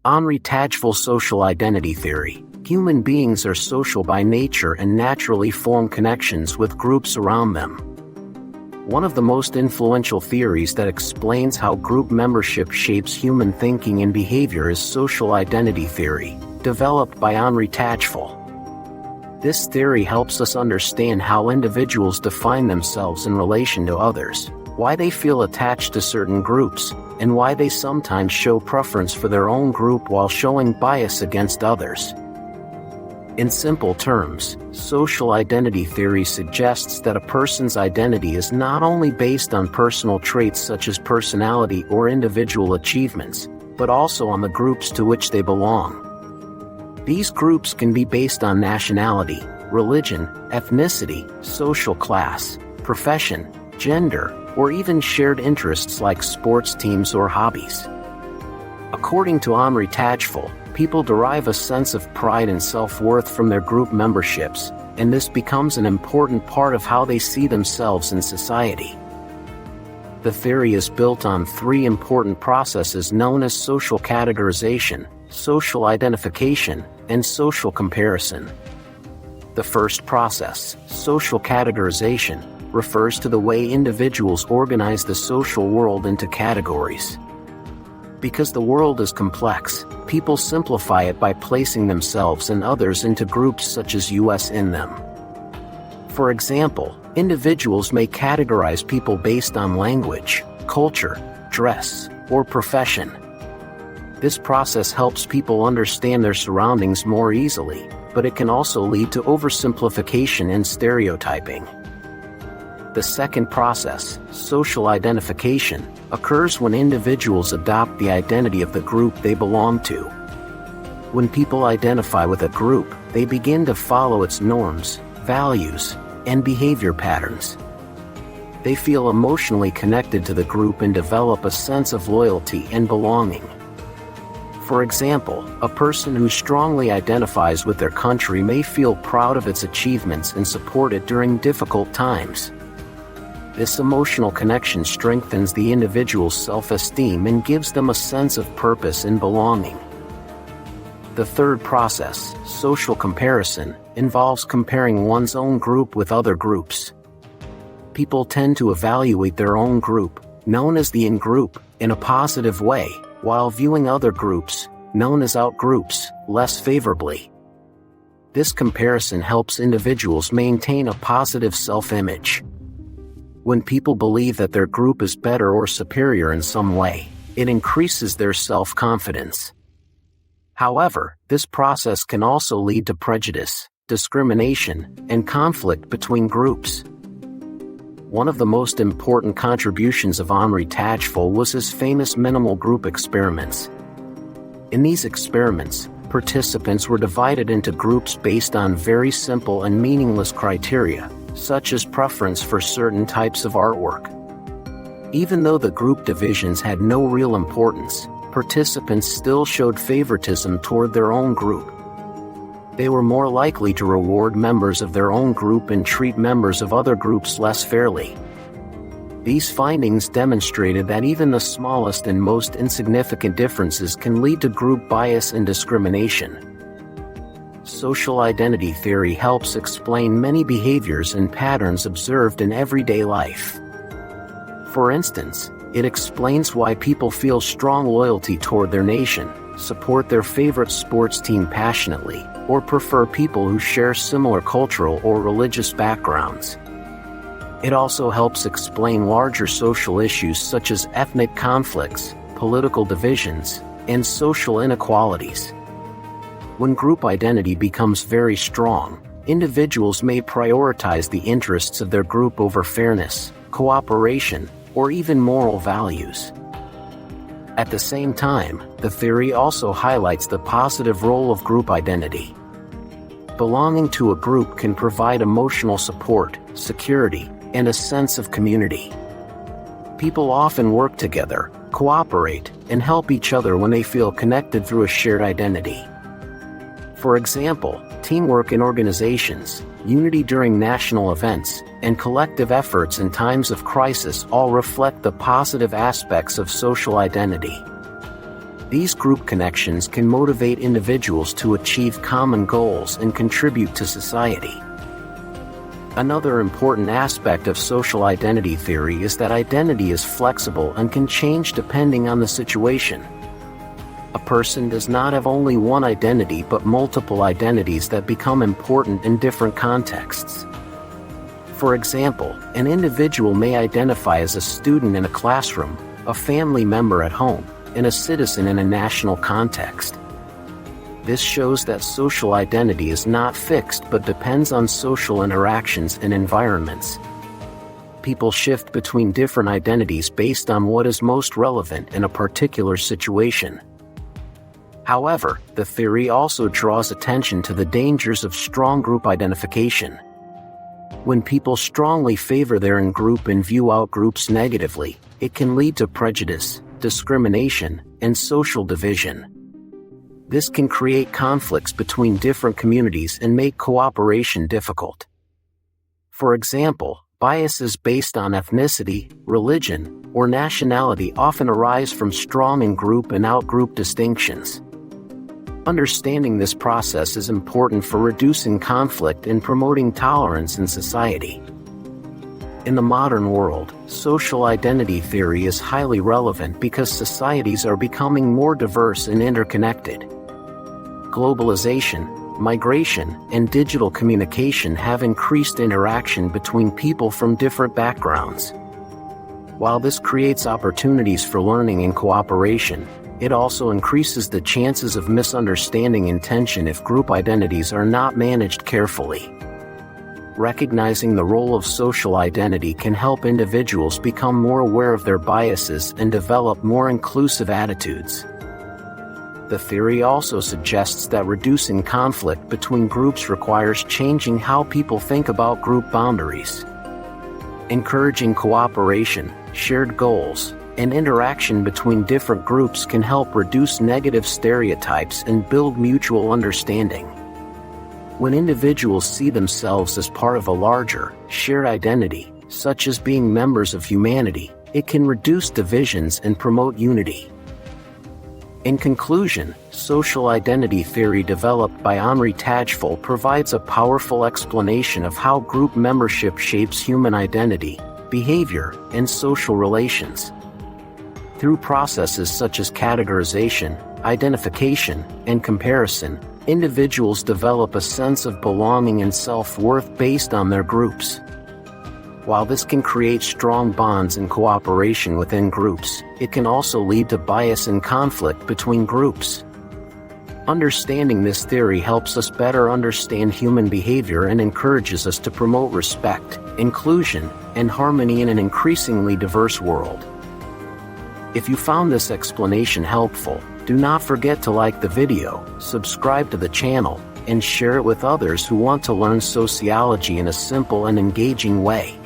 Henri Tajfel social identity theory. Human beings are social by nature and naturally form connections with groups around them. One of the most influential theories that explains how group membership shapes human thinking and behavior is social identity theory, developed by Henri Tajfel. This theory helps us understand how individuals define themselves in relation to others, why they feel attached to certain groups, and why they sometimes show preference for their own group while showing bias against others. In simple terms, social identity theory suggests that a person's identity is not only based on personal traits such as personality or individual achievements, but also on the groups to which they belong. These groups can be based on nationality, religion, ethnicity, social class, profession, gender, or even shared interests like sports teams or hobbies. According to Henri Tajfel, people derive a sense of pride and self-worth from their group memberships, and this becomes an important part of how they see themselves in society. The theory is built on three important processes known as social categorization, social identification, and social comparison. The first process, social categorization, refers to the way individuals organize the social world into categories. Because the world is complex, people simplify it by placing themselves and others into groups such as us in them. For example, individuals may categorize people based on language, culture, dress, or profession. This process helps people understand their surroundings more easily, but it can also lead to oversimplification and stereotyping. The second process, social identification, occurs when individuals adopt the identity of the group they belong to. When people identify with a group, they begin to follow its norms, values, and behavior patterns. They feel emotionally connected to the group and develop a sense of loyalty and belonging. For example, a person who strongly identifies with their country may feel proud of its achievements and support it during difficult times. This emotional connection strengthens the individual's self-esteem and gives them a sense of purpose and belonging. The third process, social comparison, involves comparing one's own group with other groups. People tend to evaluate their own group, known as the in-group, in a positive way, while viewing other groups, known as out-groups, less favorably. This comparison helps individuals maintain a positive self-image. When people believe that their group is better or superior in some way, it increases their self-confidence. However, this process can also lead to prejudice, discrimination, and conflict between groups. One of the most important contributions of Henri Tajfel was his famous minimal group experiments. In these experiments, participants were divided into groups based on very simple and meaningless criteria, such as preference for certain types of artwork. Even though the group divisions had no real importance, participants still showed favoritism toward their own group. They were more likely to reward members of their own group and treat members of other groups less fairly. These findings demonstrated that even the smallest and most insignificant differences can lead to group bias and discrimination. Social identity theory helps explain many behaviors and patterns observed in everyday life. For instance, it explains why people feel strong loyalty toward their nation, support their favorite sports team passionately, or prefer people who share similar cultural or religious backgrounds. It also helps explain larger social issues such as ethnic conflicts, political divisions, and social inequalities. When group identity becomes very strong, individuals may prioritize the interests of their group over fairness, cooperation, or even moral values. At the same time, the theory also highlights the positive role of group identity. Belonging to a group can provide emotional support, security, and a sense of community. People often work together, cooperate, and help each other when they feel connected through a shared identity. For example, teamwork in organizations, unity during national events, and collective efforts in times of crisis all reflect the positive aspects of social identity. These group connections can motivate individuals to achieve common goals and contribute to society. Another important aspect of social identity theory is that identity is flexible and can change depending on the situation. A person does not have only one identity but multiple identities that become important in different contexts. For example, an individual may identify as a student in a classroom, a family member at home, and a citizen in a national context. This shows that social identity is not fixed but depends on social interactions and environments. People shift between different identities based on what is most relevant in a particular situation. However, the theory also draws attention to the dangers of strong group identification. When people strongly favor their in-group and view out-groups negatively, it can lead to prejudice, discrimination, and social division. This can create conflicts between different communities and make cooperation difficult. For example, biases based on ethnicity, religion, or nationality often arise from strong in-group and out-group distinctions. Understanding this process is important for reducing conflict and promoting tolerance in society. In the modern world, social identity theory is highly relevant because societies are becoming more diverse and interconnected. Globalization, migration, and digital communication have increased interaction between people from different backgrounds. While this creates opportunities for learning and cooperation, it also increases the chances of misunderstanding and tension if group identities are not managed carefully. Recognizing the role of social identity can help individuals become more aware of their biases and develop more inclusive attitudes. The theory also suggests that reducing conflict between groups requires changing how people think about group boundaries. Encouraging cooperation, shared goals, and interaction between different groups can help reduce negative stereotypes and build mutual understanding. When individuals see themselves as part of a larger, shared identity, such as being members of humanity, it can reduce divisions and promote unity. In conclusion, social identity theory developed by Henri Tajfel provides a powerful explanation of how group membership shapes human identity, behavior, and social relations. Through processes such as categorization, identification, and comparison, individuals develop a sense of belonging and self-worth based on their groups. While this can create strong bonds and cooperation within groups, it can also lead to bias and conflict between groups. Understanding this theory helps us better understand human behavior and encourages us to promote respect, inclusion, and harmony in an increasingly diverse world. If you found this explanation helpful, do not forget to like the video, subscribe to the channel, and share it with others who want to learn sociology in a simple and engaging way.